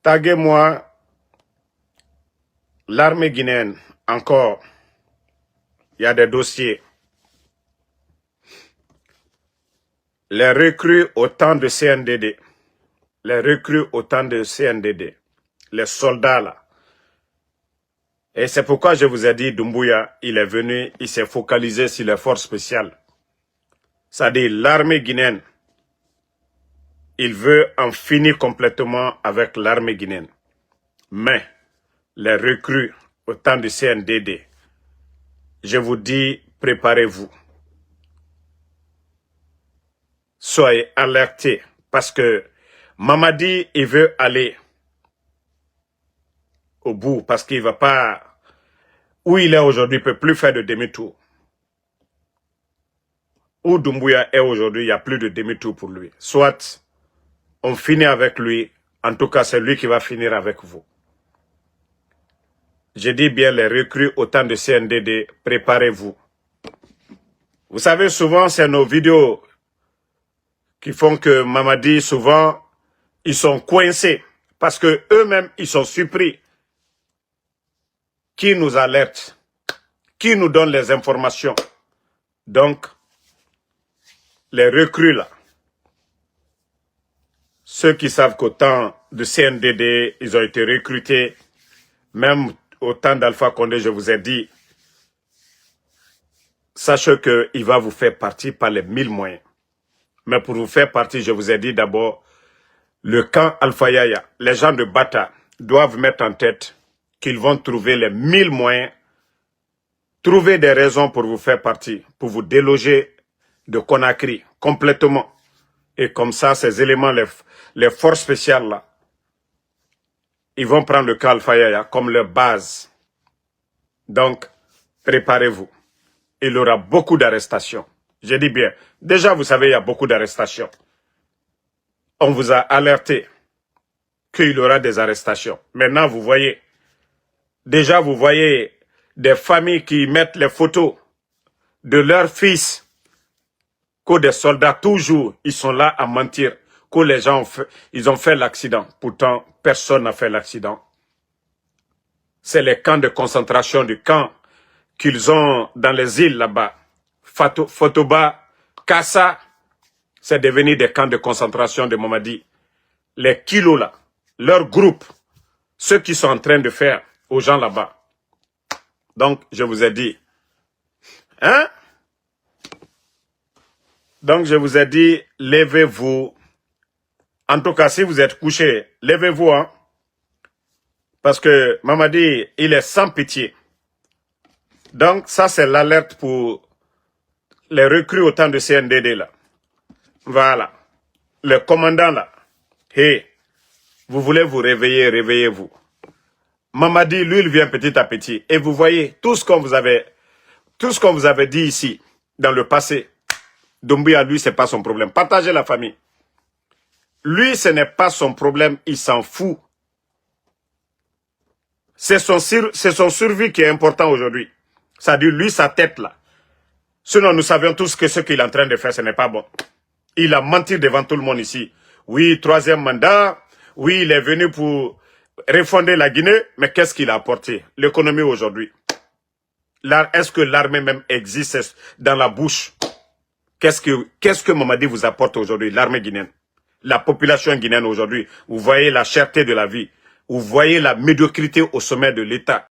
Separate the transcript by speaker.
Speaker 1: Taguez-moi l'armée guinéenne. Encore, il y a des dossiers. Les recrues au temps de CNDD. Les recrues au temps de CNDD. Les soldats là. Et c'est pourquoi je vous ai dit, Doumbouya, il est venu, il s'est focalisé sur les forces spéciales. C'est-à-dire l'armée guinéenne. Il veut en finir complètement avec l'armée guinéenne. Mais les recrues au temps du CNDD, je vous dis, préparez-vous. Soyez alertés parce que Mamadi, il veut aller au bout parce qu'il ne va pas... Où il est aujourd'hui, il ne peut plus faire de demi-tour. Où Doumbouya est aujourd'hui, il n'y a plus de demi-tour pour lui. Soit on finit avec lui, en tout cas c'est lui qui va finir avec vous. Je dis bien les recrues au temps de CNDD, préparez-vous. Vous savez, souvent c'est nos vidéos qui font que Mamadi, souvent, ils sont coincés parce que eux-mêmes, ils sont surpris. Qui nous alerte? Qui nous donne les informations? Donc, les recrues là, ceux qui savent qu'au temps de CNDD, ils ont été recrutés, même au temps d'Alpha Condé, je vous ai dit, sachez qu'il va vous faire partie par les 1000 moyens. Mais pour vous faire partie, je vous ai dit d'abord, le camp Alpha Yaya, les gens de Bata doivent mettre en tête qu'ils vont trouver les 1000 moyens, trouver des raisons pour vous faire partie, pour vous déloger de Conakry complètement. Et comme ça, ces éléments, les forces spéciales là, ils vont prendre le camp Alpha Yaya comme leur base. Donc, préparez-vous. Il y aura beaucoup d'arrestations. Je dis bien, déjà vous savez, il y a beaucoup d'arrestations. On vous a alerté qu'il y aura des arrestations. Maintenant, vous voyez, déjà vous voyez des familles qui mettent les photos de leurs fils, que des soldats, toujours, ils sont là à mentir, que les gens ils ont fait l'accident. Pourtant, personne n'a fait l'accident. C'est les camps de concentration du camp qu'ils ont dans les îles là-bas. Fotoba, Kassa, c'est devenu des camps de concentration de Mamadi. Les kilos là, leur groupe, ceux qui sont en train de faire aux gens là-bas. Donc, je vous ai dit, hein? Donc, je vous ai dit, levez-vous. En tout cas, si vous êtes couché, levez-vous, hein? Parce que Mamadi, il est sans pitié. Donc, ça, c'est l'alerte pour les recrues au temps de CNDD, là. Voilà. Le commandant, là. Hey, vous voulez vous réveiller, réveillez-vous. Mamadi, lui, il vient petit à petit. Et vous voyez, tout ce qu'on vous avait dit ici, dans le passé, Doumbouya, lui, c'est pas son problème. Partagez la famille. Lui, ce n'est pas son problème, il s'en fout. C'est son survie qui est important aujourd'hui. C'est-à-dire, lui, sa tête, là. Sinon, nous savions tous que ce qu'il est en train de faire, ce n'est pas bon. Il a menti devant tout le monde ici. Oui, 3e mandat. Oui, il est venu pour refonder la Guinée. Mais qu'est-ce qu'il a apporté? L'économie aujourd'hui. Est-ce que l'armée même existe dans la bouche? Qu'est-ce que Mamadi vous apporte aujourd'hui, l'armée guinéenne? La population guinéenne aujourd'hui, vous voyez la cherté de la vie. Vous voyez la médiocrité au sommet de l'État.